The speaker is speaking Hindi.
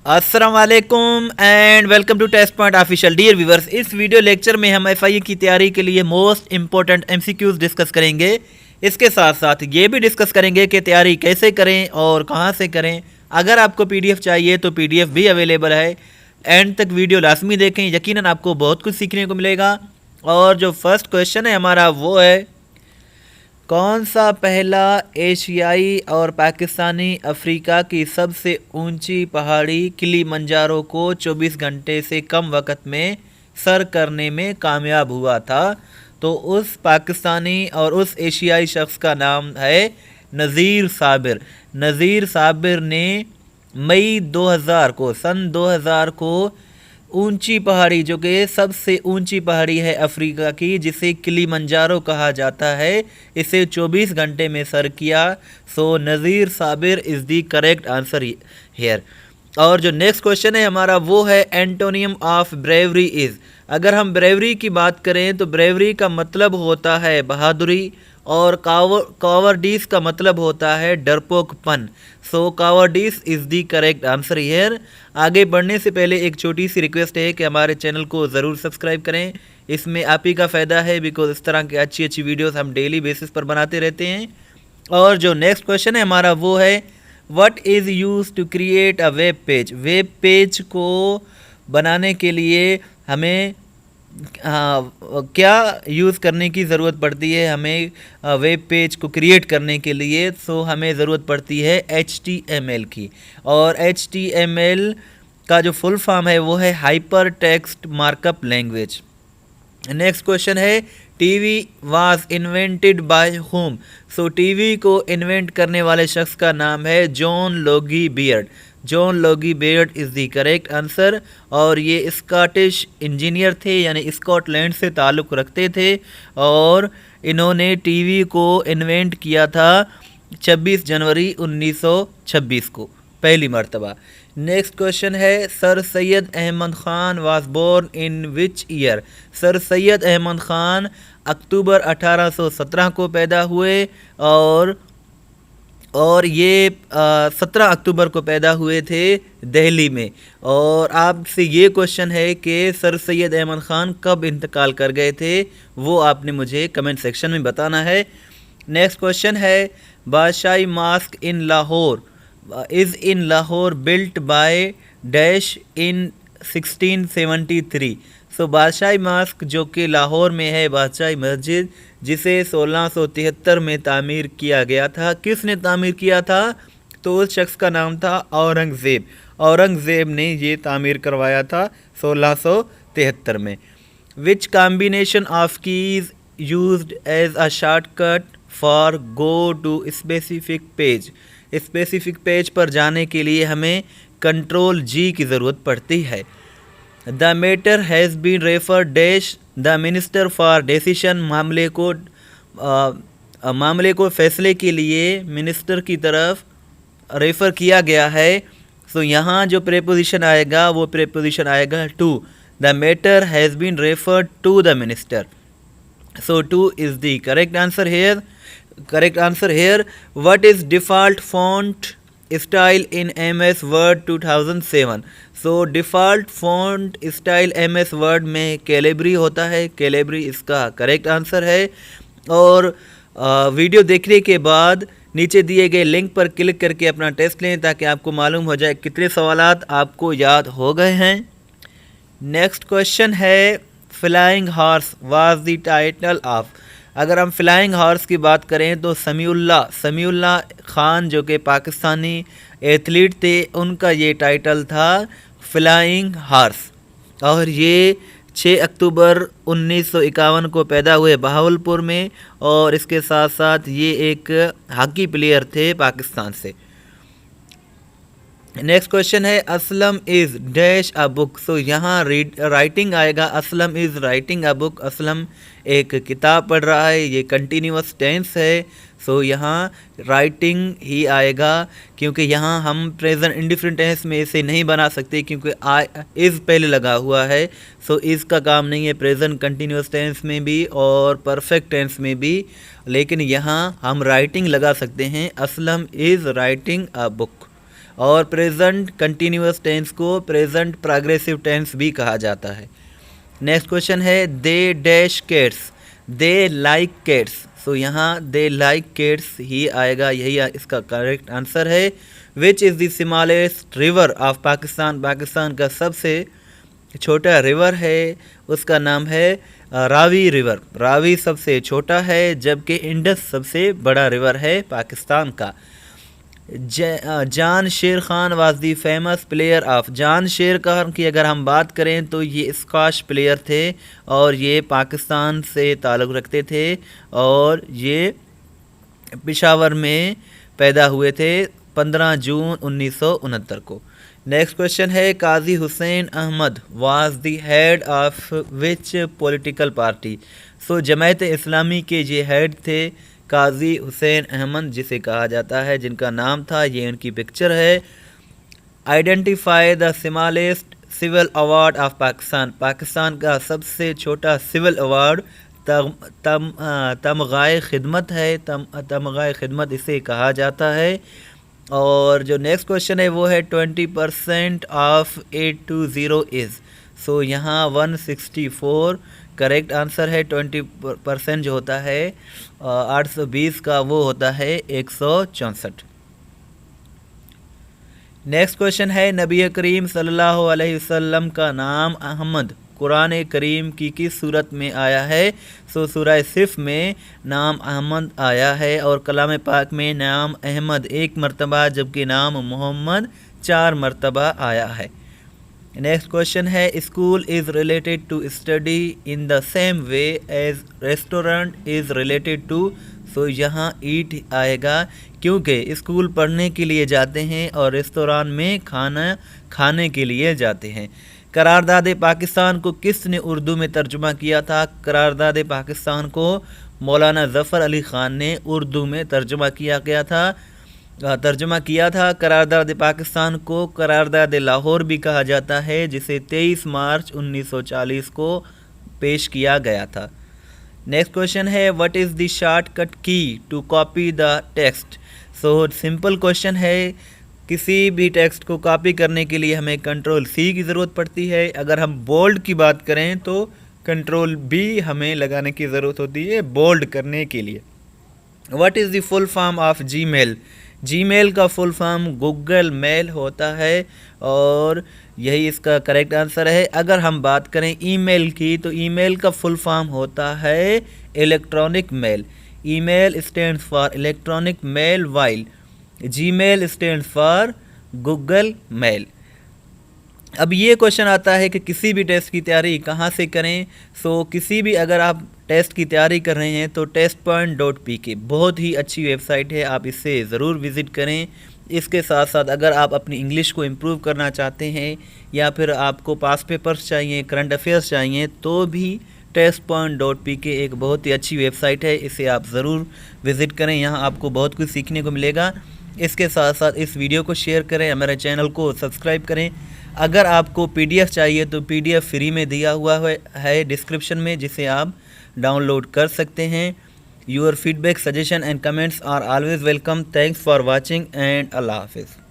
अस्सलाम वालेकुम and welcome to test point official. Dear viewers, इस वीडियो लेक्चर में हम एफआईए की तैयारी के लिए मोस्ट इंपॉर्टेंट एमसीक्यूज डिस्कस करेंगे। इसके साथ साथ ये भी डिस्कस करेंगे कि तैयारी कैसे करें और कहां से करें। अगर आपको पीडीएफ चाहिए तो पीडीएफ भी अवेलेबल है। एंड तक वीडियो लाजमी देखें, यकीनन आपको बहुत कुछ सीखने को मिलेगा। और जो फर्स्ट क्वेश्चन है हमारा वो है, कौन सा पहला एशियाई और पाकिस्तानी अफ्रीका की सबसे ऊंची पहाड़ी किलिमंजारो को 24 घंटे से कम वक्त में सर करने में कामयाब हुआ था? तो उस पाकिस्तानी और उस एशियाई शख्स का नाम है नज़ीर साबिर। नज़ीर साबिर ने मई 2000 को सन 2000 को ऊंची पहाड़ी, जो कि सबसे ऊंची पहाड़ी है अफ्रीका की, जिसे किलिमंजारो कहा जाता है, इसे 24 घंटे में सर किया। So Nazir Sabir is the correct answer here. और जो नेक्स्ट क्वेश्चन है हमारा वो है, एंटोनियम ऑफ ब्रेवरी इज़। अगर हम ब्रेवरी की बात करें तो ब्रेवरी का मतलब होता है बहादुरी और कावर्डिस का मतलब होता है डरपोकपन। So cowardice is the correct answer here. आगे बढ़ने से पहले एक छोटी सी रिक्वेस्ट है कि हमारे चैनल को ज़रूर सब्सक्राइब करें, इसमें आप ही का फ़ायदा है, बिकॉज इस तरह की अच्छी अच्छी वीडियोस हम डेली बेसिस पर बनाते रहते हैं। और जो नेक्स्ट क्वेश्चन है हमारा वो है, what is use to create a web page. Web page को बनाने के लिए हमें क्या यूज़ करने की ज़रूरत पड़ती है? हमें वेब पेज को क्रिएट करने के लिए सो हमें ज़रूरत पड़ती है HTML की। और HTML का जो फुल फॉर्म है वो है hyper text markup language. Next question है, TV was invented by whom. So TV को इन्वेंट करने वाले शख्स का नाम है John Logie Baird. John Logie Baird is the correct answer. और ये स्कॉटिश इंजीनियर थे, यानी स्कॉटलैंड से ताल्लुक़ रखते थे, और इन्होंने टीवी को इन्वेंट किया था 26 जनवरी 1926 को पहली मर्तबा। नेक्स्ट क्वेश्चन है, sir Syed Ahmad Khan was born in which year. Sir Syed Ahmad Khan अक्टूबर 1817 को पैदा हुए, और ये 17 अक्टूबर को पैदा हुए थे दिल्ली में। और आपसे ये क्वेश्चन है कि सर सैयद अहमद ख़ान कब इंतकाल कर गए थे, वो आपने मुझे कमेंट सेक्शन में बताना है। नेक्स्ट क्वेश्चन है, Badshahi mosque in Lahore is in Lahore built by dash in 1673। So Badshahi mosque जो कि लाहौर में है, बादशाही मस्जिद, जिसे 1673 में तामीर किया गया था, किसने तामीर किया था? तो उस शख्स का नाम था औरंगज़ेब। औरंगज़ेब ने ये तामीर करवाया था 1673 में। Which combination of keys used as a shortcut for go to specific page. Specific page पर जाने के लिए हमें कंट्रोल जी की ज़रूरत पड़ती है। The matter has been refer dash the minister for decision. मामले को फैसले के लिए मिनिस्टर की तरफ रेफ़र किया गया है। सो यहाँ जो प्रेपोजिशन आएगा वो प्रेपोजिशन आएगा to. The matter has been referred to the minister. So to is the correct answer here. Correct answer here. What is default font style in MS Word 2007। So default font style MS Word में कैलिब्री होता है। कैलिब्री इसका करेक्ट आंसर है। और वीडियो देखने के बाद नीचे दिए गए लिंक पर क्लिक करके अपना टेस्ट लें, ताकि आपको मालूम हो जाए कितने सवालात आपको याद हो गए हैं। नेक्स्ट क्वेश्चन है, flying horse was the title of. अगर हम फ्लाइंग हॉर्स की बात करें तो समीउल्ला ख़ान जो कि पाकिस्तानी एथलीट थे, उनका ये टाइटल था फ्लाइंग हॉर्स। और ये 6 अक्टूबर 1951 को पैदा हुए बहावलपुर में, और इसके साथ साथ ये एक हॉकी प्लेयर थे पाकिस्तान से। नेक्स्ट क्वेश्चन है, Aslam is dash a book. So यहाँ राइटिंग आएगा, Aslam is writing a book. Aslam एक किताब पढ़ रहा है, ये कंटिन्यूअस टेंस है। सो यहाँ राइटिंग ही आएगा, क्योंकि यहाँ हम प्रेजेंट इंडिफरेंट टेंस में इसे नहीं बना सकते, क्योंकि इज़ पहले लगा हुआ है। सो इज़ का काम नहीं है प्रेजेंट कंटिन्यूअस टेंस में भी और परफेक्ट टेंस में भी, लेकिन यहाँ हम राइटिंग लगा सकते हैं, Aslam is writing a book. और प्रेजेंट कंटिन्यूअस टेंस को प्रेजेंट प्रोग्रेसिव टेंस भी कहा जाता है। नेक्स्ट क्वेश्चन है they dash cats, they like cats. So यहाँ दे लाइक कैट्स ही आएगा, यही इसका करेक्ट आंसर है। Which is the smallest river of Pakistan, Pakistan का सबसे छोटा रिवर है उसका नाम है रावी रिवर। रावी सबसे छोटा है जबकि इंडस सबसे बड़ा रिवर है पाकिस्तान का। जान शेर Khan was the famous player of, जान शेर खान की अगर हम बात करें तो ये स्क्वाश प्लेयर थे और ये पाकिस्तान से ताल्लुक़ रखते थे और ये पेशावर में पैदा हुए थे 15 जून 1969 को। नेक्स्ट क्वेश्चन है Qazi Hussain Ahmad was the head of which political party. So Jamaat Islami के ये हेड थे काजी हुसैन अहमद जिसे कहा जाता है, जिनका नाम था, ये उनकी पिक्चर है। Identify the smallest civil award of Pakistan, Pakistan का सबसे छोटा सिविल अवार्ड तमगाए खिदमत है, तमगाए खिदमत इसे कहा जाता है। और जो नेक्स्ट क्वेश्चन है वो है 20% ऑफ 820 इज़। सो यहाँ 164 करेक्ट आंसर है। 20% जो होता है 820 का वो होता है 164। नेक्स्ट क्वेश्चन है नबी करीम सल्लल्लाहु अलैहि वसल्लम का नाम अहमद कुरान करीम की किस सूरत में आया है। सो सूरह सिफ में नाम अहमद आया है और कलाम पाक में नाम अहमद 1 मरतबा जबकि नाम मोहम्मद 4 मरतबा आया है। नेक्स्ट क्वेश्चन है school is related to study in the same way as restaurant is related to. So यहाँ ईट आएगा क्योंकि स्कूल पढ़ने के लिए जाते हैं और रेस्तोरां में खाना खाने के लिए जाते हैं। करारदाद पाकिस्तान को किसने उर्दू में तर्जुमा किया था। करारदाद पाकिस्तान को मौलाना ज़फ़र अली ख़ान ने उर्दू में तर्जुमा किया था। करारदाद पाकिस्तान को करारदाद लाहौर भी कहा जाता है जिसे 23 मार्च 1940 को पेश किया गया था। नेक्स्ट क्वेश्चन है what is the shortcut key to copy the text. So simple question है, किसी भी टेक्स्ट को कॉपी करने के लिए हमें कंट्रोल-C की ज़रूरत पड़ती है। अगर हम बोल्ड की बात करें तो कंट्रोल-B हमें लगाने की ज़रूरत होती है बोल्ड करने के लिए। What is the full form of Gmail. Gmail का फुल फॉर्म गूगल मेल होता है और यही इसका करेक्ट आंसर है। अगर हम बात करें ईमेल की तो ईमेल का फुल फॉर्म होता है electronic mail. Email stands for electronic mail while Gmail stands for Google mail. अब ये क्वेश्चन आता है कि किसी भी टेस्ट की तैयारी कहाँ से करें। सो किसी भी अगर आप टेस्ट की तैयारी कर रहे हैं तो testpoint.pk बहुत ही अच्छी वेबसाइट है, आप इसे ज़रूर विज़िट करें। इसके साथ साथ अगर आप अपनी इंग्लिश को इम्प्रूव करना चाहते हैं या फिर आपको पास पेपर्स चाहिए, करंट अफेयर्स चाहिए तो भी testpoint.pk एक बहुत ही अच्छी वेबसाइट है, इसे आप ज़रूर विज़िट करें। यहाँ आपको बहुत कुछ सीखने को मिलेगा। इसके साथ साथ इस वीडियो को शेयर करें, हमारे चैनल को सब्सक्राइब करें। अगर आपको PDF चाहिए तो PDF फ्री में दिया हुआ है डिस्क्रिप्शन में, जिसे आप डाउनलोड कर सकते हैं। Your feedback, suggestion and comments are always welcome. Thanks for watching and अल्लाह हाफिज़।